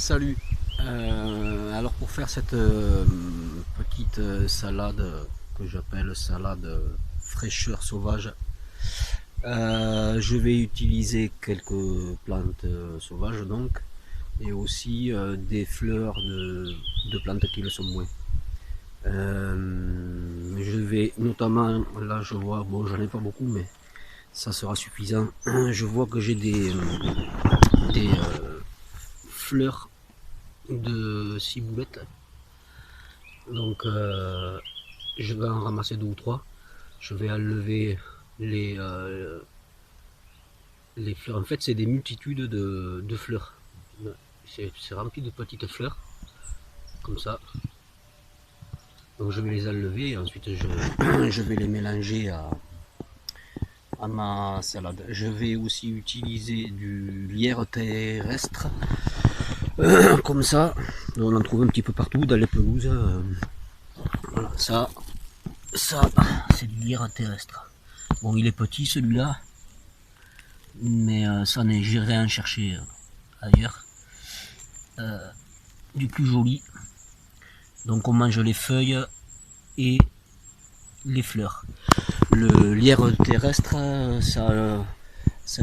Salut. Alors pour faire cette petite salade que j'appelle salade fraîcheur sauvage, je vais utiliser quelques plantes sauvages donc et aussi des fleurs de plantes qui le sont moins. Je vais notamment, là je vois, bon j'en ai pas beaucoup mais ça sera suffisant. Je vois que j'ai des fleurs de ciboulette. Donc je vais en ramasser deux ou trois. Je vais enlever les, euh, les fleurs. En fait, c'est des multitudes de fleurs. C'est rempli de petites fleurs, comme ça. Donc je vais les enlever et ensuite je vais les mélanger à ma salade. Je vais aussi utiliser du lierre terrestre, comme ça. On en trouve un petit peu partout dans les pelouses. Voilà, ça c'est du lierre terrestre. Bon, il est petit celui-là, mais ça n'est j'irai en chercher ailleurs. Du plus joli. Donc on mange les feuilles et les fleurs. Le lierre terrestre, ça a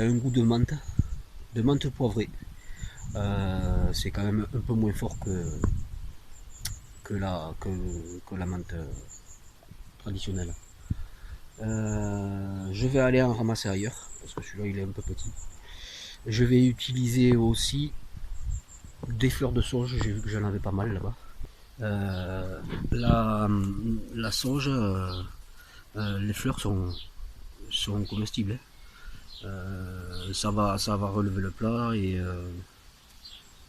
un goût de menthe poivrée. C'est quand même un peu moins fort que la menthe traditionnelle. Je vais aller en ramasser ailleurs, parce que celui-là il est un peu petit. Je vais utiliser aussi des fleurs de sauge, j'ai vu que j'en avais pas mal là-bas. Euh, la, la sauge, les fleurs sont comestibles, hein. Ça va relever le plat et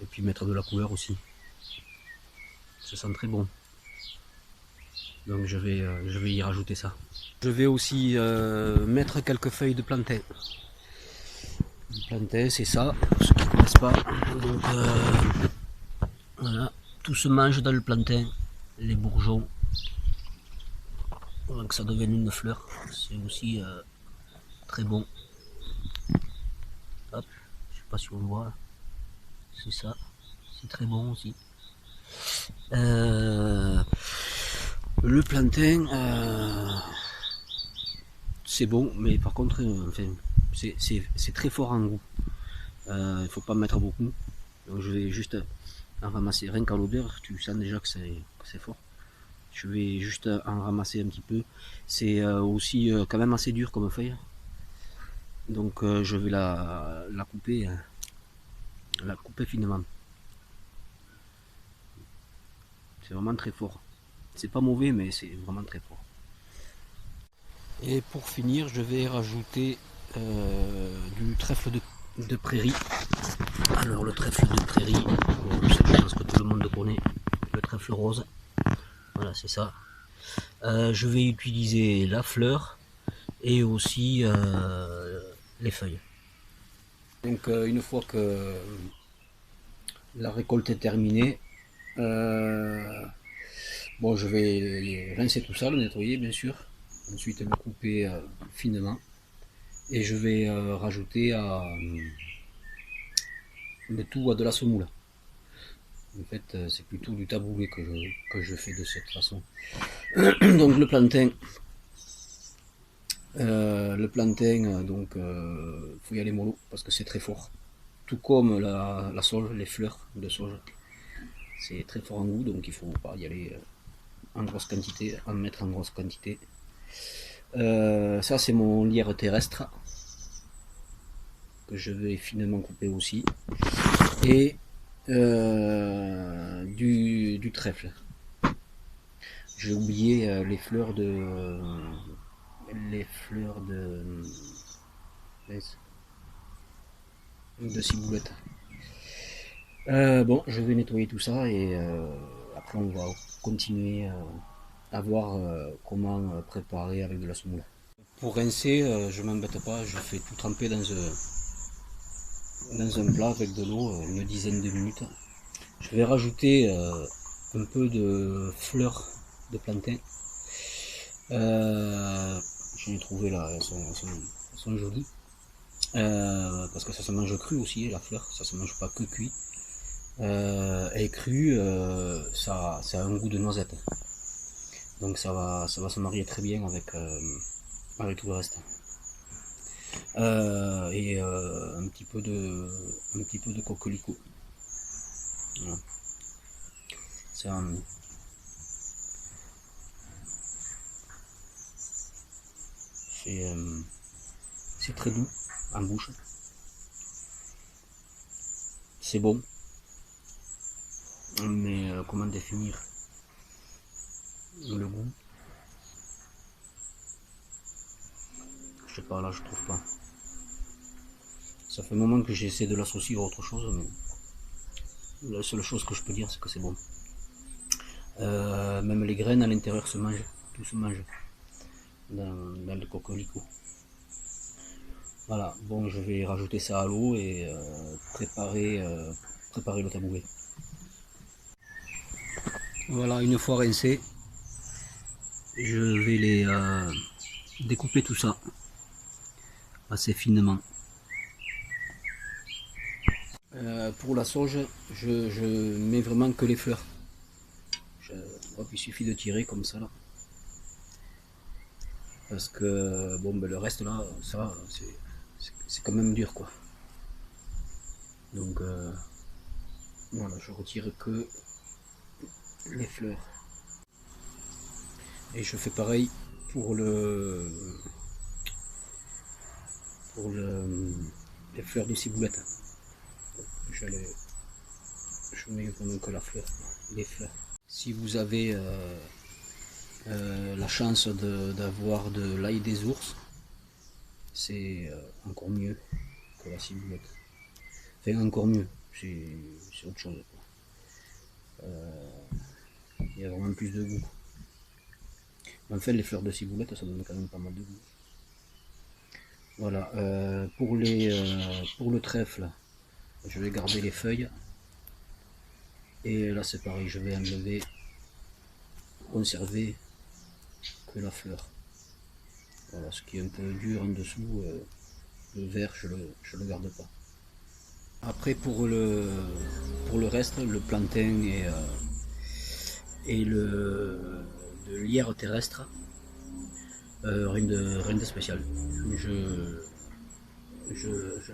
puis mettre de la couleur aussi. Ça sent très bon. Donc je vais y rajouter ça. Je vais aussi mettre quelques feuilles de plantain. Le plantain, c'est ça, pour ceux qui ne connaissent pas. Donc voilà, tout se mange dans le plantain, les bourgeons, avant que ça devienne une fleur. C'est aussi très bon. Hop, je sais pas si on le voit. C'est ça. C'est très bon aussi. Euh, le plantain, c'est bon, mais par contre, enfin, c'est très fort en goût. Il faut pas mettre beaucoup. Donc je vais juste en ramasser. Rien qu'à l'odeur, tu sens déjà que c'est fort. Je vais juste en ramasser un petit peu. C'est aussi quand même assez dur comme feuille. Donc je vais la couper finement. C'est vraiment très fort. C'est pas mauvais, mais c'est vraiment très fort. Et pour finir, je vais rajouter du trèfle de prairie. Alors le trèfle de prairie, bon, je pense que tout le monde le connaît, le trèfle rose. Voilà, c'est ça. Je vais utiliser la fleur et aussi les feuilles. Donc une fois que la récolte est terminée, bon, je vais rincer tout ça, le nettoyer bien sûr. Ensuite le couper finement. Et je vais rajouter le tout à de la semoule. En fait, c'est plutôt du taboulé que je fais de cette façon. Donc le plantain, donc faut y aller mollo parce que c'est très fort. Tout comme la sauge, les fleurs de sauge, c'est très fort en goût, donc il faut pas y aller en grosse quantité, en mettre en grosse quantité. Ça c'est mon lierre terrestre que je vais finement couper aussi, et du trèfle. J'ai oublié les fleurs de ciboulette. Bon, je vais nettoyer tout ça et après on va continuer à voir comment préparer avec de la semoule. Pour rincer, je m'embête pas, je fais tout tremper dans un plat avec de l'eau, une dizaine de minutes. Je vais rajouter un peu de fleurs de plantain. J'en ai trouvé là, elles sont jolies. Parce que ça se mange cru aussi, la fleur, ça se mange pas que cuit. Et cru, ça a un goût de noisette. Donc ça va se marier très bien avec tout le reste. Et un petit peu de coquelicot. Voilà. C'est un- c'est, euh, c'est très doux en bouche. C'est bon, mais comment définir le goût? Je sais pas, là je trouve pas. Ça fait un moment que j'essaie de l'associer à autre chose, mais la seule chose que je peux dire c'est que c'est bon. Même les graines à l'intérieur se mangent, tout se mange dans le coquelicot. Voilà, bon je vais rajouter ça à l'eau et préparer le taboulet. Voilà, une fois rincé, je vais les découper tout ça assez finement. Pour la sauge, je mets vraiment que les fleurs. Hop, il suffit de tirer comme ça là. Parce que bon, ben, le reste là, ça, c'est quand même dur quoi. Donc voilà, je retire que les fleurs. Et je fais pareil pour pour les fleurs de ciboulette. Je, les, je mets vraiment que la fleur, les fleurs. Si vous avez la chance d'avoir de l'ail des ours, c'est encore mieux que la ciboulette. Enfin, encore mieux, c'est autre chose. Il y a vraiment plus de goût. Mais en fait, les fleurs de ciboulette, ça donne quand même pas mal de goût. Voilà, pour le trèfle, je vais garder les feuilles. Et là, c'est pareil, je vais enlever, conserver que la fleur. Voilà, ce qui est un peu dur en dessous, le vert, je le garde pas. Après, pour le reste, le plantain et le lierre terrestre, rien de spécial. Je, je, je,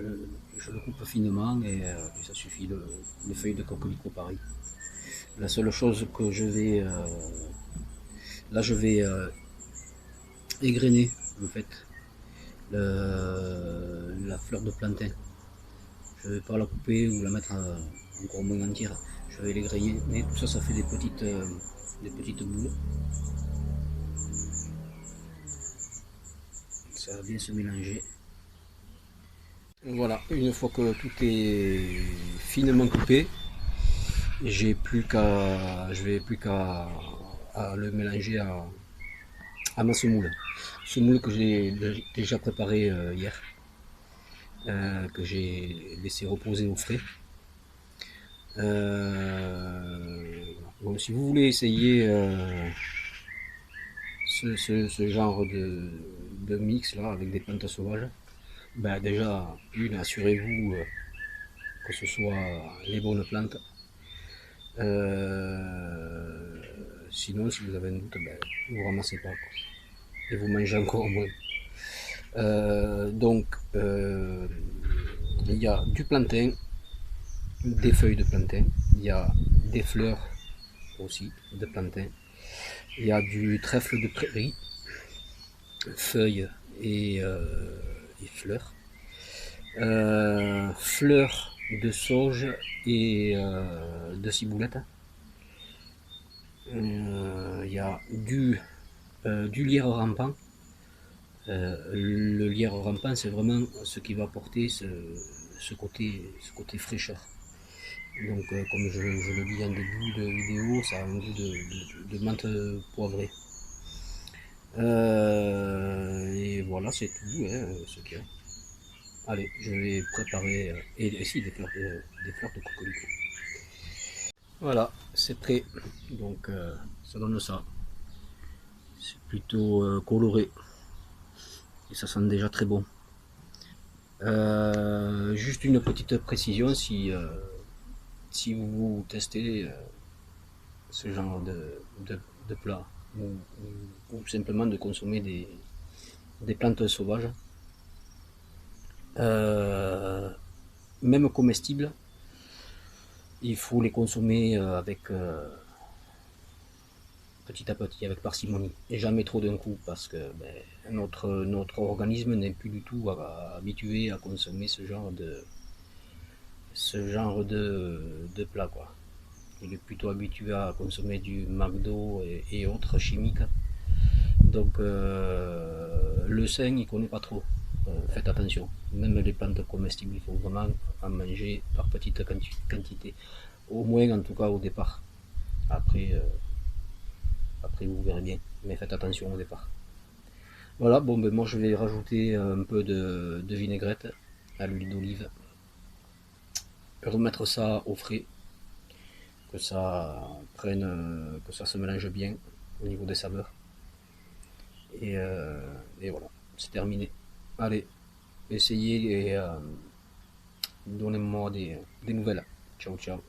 je le coupe finement et ça suffit. Les feuilles de coquelicot, pareil. La seule chose que je vais. Là, je vais égrener, en fait, la fleur de plantain. Je ne vais pas la couper ou la mettre encore moins entière. Je vais l'égrener. Tout ça, ça fait des petites boules. Ça va bien se mélanger. Voilà, une fois que tout est finement coupé, je vais plus qu'à le mélanger à ma semoule. Semoule que j'ai déjà préparée hier, que j'ai laissé reposer au frais. Bon, si vous voulez essayer ce genre de mix là avec des plantes sauvages, ben déjà, assurez-vous que ce soit les bonnes plantes. Sinon, si vous avez un doute, ben, vous ramassez pas quoi. Et vous mangez encore moins. Donc, il y a du plantain, des feuilles de plantain, il y a des fleurs aussi de plantain, il y a du trèfle de prairie, feuilles et fleurs, fleurs de sauge et de ciboulette. Il y a du lierre rampant. Le lierre rampant, c'est vraiment ce qui va apporter ce côté fraîcheur. Donc, comme je le dis en début de vidéo, ça a un goût de menthe poivrée. Et voilà, c'est tout, hein, ce qu'il y a. Allez, je vais préparer et ici des fleurs de coquelicot. Voilà, c'est prêt. Donc, ça donne ça. C'est plutôt coloré et ça sent déjà très bon. Juste une petite précision, si vous testez ce genre de plat, ou simplement de consommer des plantes sauvages, même comestibles, il faut les consommer avec petit à petit, avec parcimonie, et jamais trop d'un coup, parce que notre organisme n'est plus du tout habitué à consommer ce genre de plat, quoi. Il est plutôt habitué à consommer du McDo et autres chimiques. Donc le sain, il connaît pas trop. Faites attention. Même les plantes comestibles, il faut vraiment en manger par petite quantité. Au moins, en tout cas, au départ. Après, après vous verrez bien. Mais faites attention au départ. Voilà, bon, ben moi je vais rajouter un peu de vinaigrette à l'huile d'olive. Remettre ça au frais, que ça que ça se mélange bien au niveau des saveurs. Et voilà, c'est terminé. Allez, essayez et donnez-moi des nouvelles. Ciao, ciao.